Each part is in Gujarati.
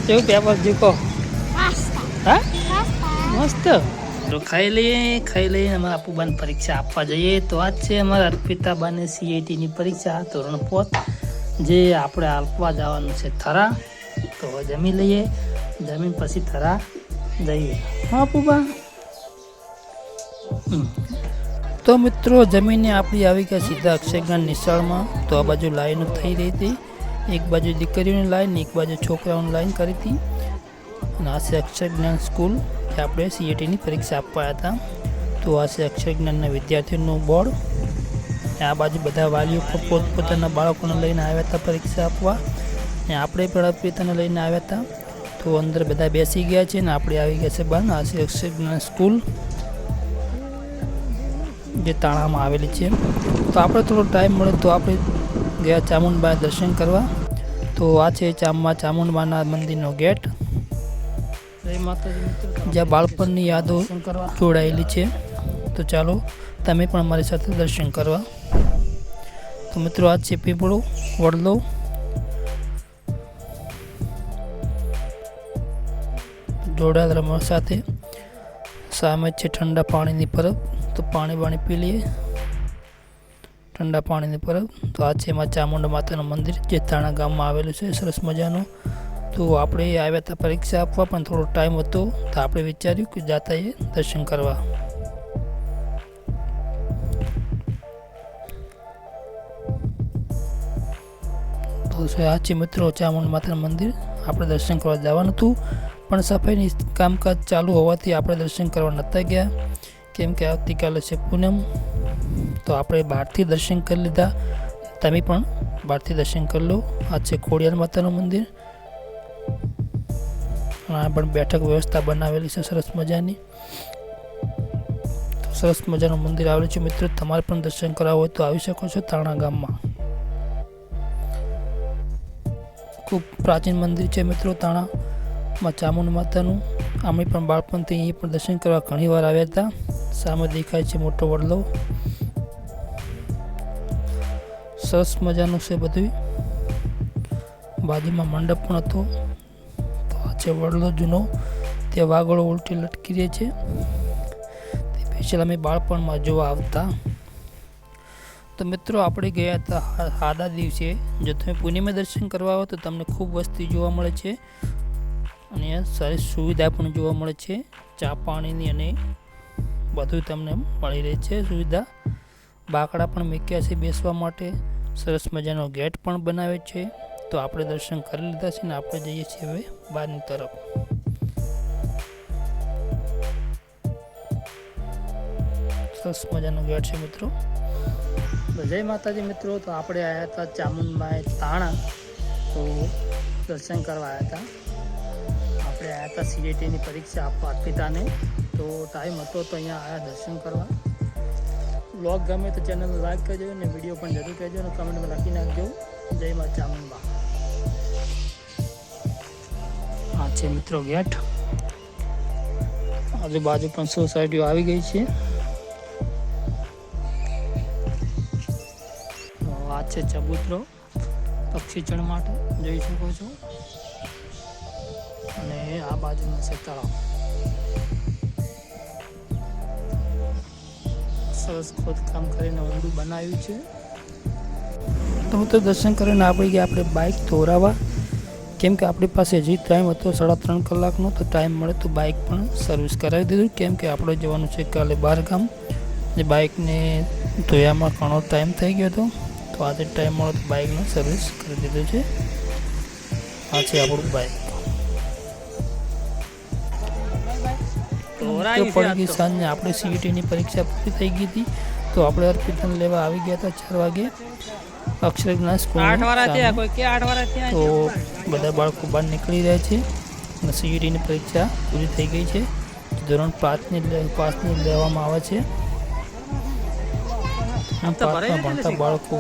કેવું પેપર જીકો? હા મસ્ત. તો ખાઈ લઈએ અમારા અપુબાની પરીક્ષા આપવા જઈએ. તો આજ છે અમારા અર્પિતાબાને CATની પરીક્ષા ધોરણ 5 જે આપણે આપવા જવાનું છે થરા. તો જમી લઈએ, જમીન પછી થરા જઈએ. હા અપુબા. તો મિત્રો જમીને આપણી આવી ગયા સીધા અક્ષરજ્ઞાન નિશાળમાં. તો આ બાજુ લાઈન થઈ રહી હતી, એક બાજુ દીકરીઓની લાઈન, એક બાજુ છોકરાઓની લાઈન કરી હતી. અને આ છે અક્ષરજ્ઞાન સ્કૂલ કે આપણે CATની પરીક્ષા આપવા હતા. તો આ છે અક્ષરજ્ઞાનના વિદ્યાર્થીઓનું બોર્ડ. આ બાજુ બધા વાલીઓ પોતપોતાના બાળકોને લઈને આવ્યા હતા પરીક્ષા આપવા. અને આપણે પણ અર્પિતાને લઈને આવ્યા હતા. તો અંદર બધા બેસી ગયા છે ને આપણે આવી ગયા છે બહાર. આ છે અક્ષરજ્ઞાન સ્કૂલ જે તાણામાં આવેલી છે. તો આપણે થોડો ટાઈમ મળે તો આપણે ગયા ચામુંડબા દર્શન કરવા. તો આ છે ચામુંડબાના મંદિરનો ગેટ, જ્યાં બાળપણની યાદો જોડાયેલી છે. તો ચાલો તમે પણ અમારી સાથે દર્શન કરવા. તો મિત્રો આ છે પીપળો વડલો. જોડાયેલ રમણ સાથે સામે છે ઠંડા પાણીની પરબ. તો પાણી પી લઈએ, ઠંડા પાણીની પરબ. તો આ છે એમાં ચામુંડા માતાનું મંદિર જે તાણા ગામમાં આવેલું છે, સરસ મજાનું. તો આપણે આવ્યા હતા પરીક્ષા આપવા, પણ થોડો ટાઈમ હતો તો આપણે વિચાર્યું કે જાતા એ દર્શન કરવા. તો આ છે મિત્રો ચામુંડા માતાનું મંદિર. આપણે દર્શન કરવા જવાનું હતું, પણ સફાઈની કામકાજ ચાલુ હોવાથી આપણે દર્શન કરવા નહોતા ગયા, કેમ કે આવતીકાલે છે પૂનમ. તો આપણે બહારથી દર્શન કરી લીધા. તમે પણ બહારથી દર્શન કરી લો. આ છે ખોડિયાર માતાનું મંદિર. આ પણ બેઠક વ્યવસ્થા બનાવેલી છે સરસ મજાની. તો સરસ મજાનું મંદિર આવેલું છે મિત્રો. તમારે પણ દર્શન કરવા હોય તો આવી શકો છો તાણા ગામમાં. ખૂબ પ્રાચીન મંદિર છે મિત્રો તાણામાં ચામુંડા માતાનું. અમે પણ બાળપણથી અહીં પણ દર્શન કરવા ઘણી વાર આવ્યા હતા. સામે દેખાય છે મોટો વડલો, સરસ મજાનું છે બધું. બાજુમાં મંડપ પણ હતો. તો આ છે વડલો જૂનો, તે વાગડો ઉલટી લટકી રહે છે. તે સ્પેશિયલ અમે બાળપણમાં જોવા આવતા. તો મિત્રો આપણે ગયા હતા આડા દિવસે. જો તમે પૂનમે દર્શન કરવા આવો તો તમને ખૂબ વસ્તી જોવા મળે છે અને સારી સુવિધા પણ જોવા મળે છે. ચા પાણીની અને બધું તમને મળી રહે છે સુવિધા. બાકડા પણ મૂક્યા છે બેસવા માટે. સરસ મજાનો ગેટ પણ બનાવે છે. તો આપણે દર્શન કરી લીધા છે ને આપણે જઈએ છીએ હવે બહારની તરફ. સરસ મજાનો ગેટ છે મિત્રો. જય માતાજી મિત્રો. તો આપણે આવ્યા હતા ચામુંડબાએ તાણા. તો દર્શન કરવા આવ્યા હતા. આપણે આવ્યા હતા CATની પરીક્ષા આપવા અર્પિતાને. તો ટાઈમ હતો તો અહીંયા આવ્યા દર્શન કરવા. વ્લોગ ગમે તો ચેનલ લાઈક કરજો અને વિડીયો પણ જરૂર કહેજો અને કમેન્ટમાં લખી નાખજો જય મા ચામુંડા. આ છે મિત્રો ગેટ. આજુબાજુ પણ સોસાયટીઓ આવી ગઈ છે. આ છે ચબૂતરો પક્ષી ચણ માટે જોઈ શકો છો. અને આ બાજુમાં છે તળાવ. સરસ ખોદકામ કરીને ઊંડું બનાવ્યું છે. તો મિત્રો દર્શન કરીને આપણે ગયા આપણે બાઇક ધોરાવા, કેમ કે આપણી પાસે હજી ટાઈમ હતો 3.5 કલાકનો. તો ટાઈમ મળે તો બાઇક પણ સર્વિસ કરાવી દીધું, કેમ કે આપણે જવાનું છે કાલે બહાર ગામ. જે બાઇકને ધોયામાં ઘણો ટાઈમ થઈ ગયો હતો. તો આજે ટાઈમ મળે તો બાઇકને સર્વિસ કરી દીધું છે. આ છે આપણું બાઇક. પડી ગઈ સાંજે આપણે CATની પરીક્ષા પૂરી થઈ ગઈ હતી. તો આપણે અર્પિતાને લેવા આવી ગયા હતા 4 વાગે અક્ષરજ્ઞાન સ્કૂલ. તો બધા બાળકો બહાર નીકળી રહ્યા છે અને CATની પરીક્ષા પૂરી થઈ ગઈ છે. ધોરણ 5ની લેવામાં આવે છે. 5માં ભણતા બાળકો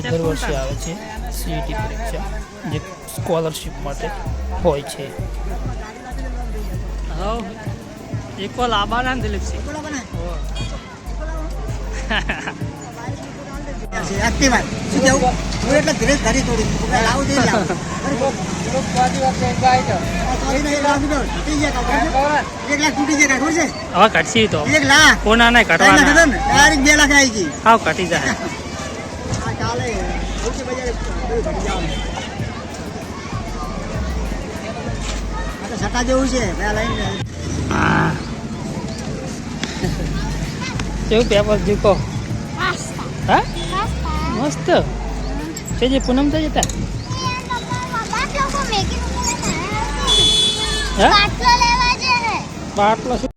દર વર્ષે આવે છે CAT પરીક્ષા, જે સ્કોલરશિપ માટે હોય છે. एक को लाभाना दिलीप सिंह એક્ટિવા શું કેવું હું એટલે ધીરે ધરી થોડી લાવું જોઈએ લાવું એક લાખ તૂટી જાય ખબર છે હવે કાઢશી તો 1 લાખ કોના નહીં કાઢવાના ડાયરેક્ટ 2 લાખ આવી ગઈ હાવ કાઢી જાય આ કાલે ઓકે બજારે ઘટી જવાનું આ તો સટા જેવું છે ભાઈ લઈને હા કેવું પેપર જીકો હા મસ્ત છે જે પૂનમ થઈ જતા બાટલો લેવા જે હે બાટલો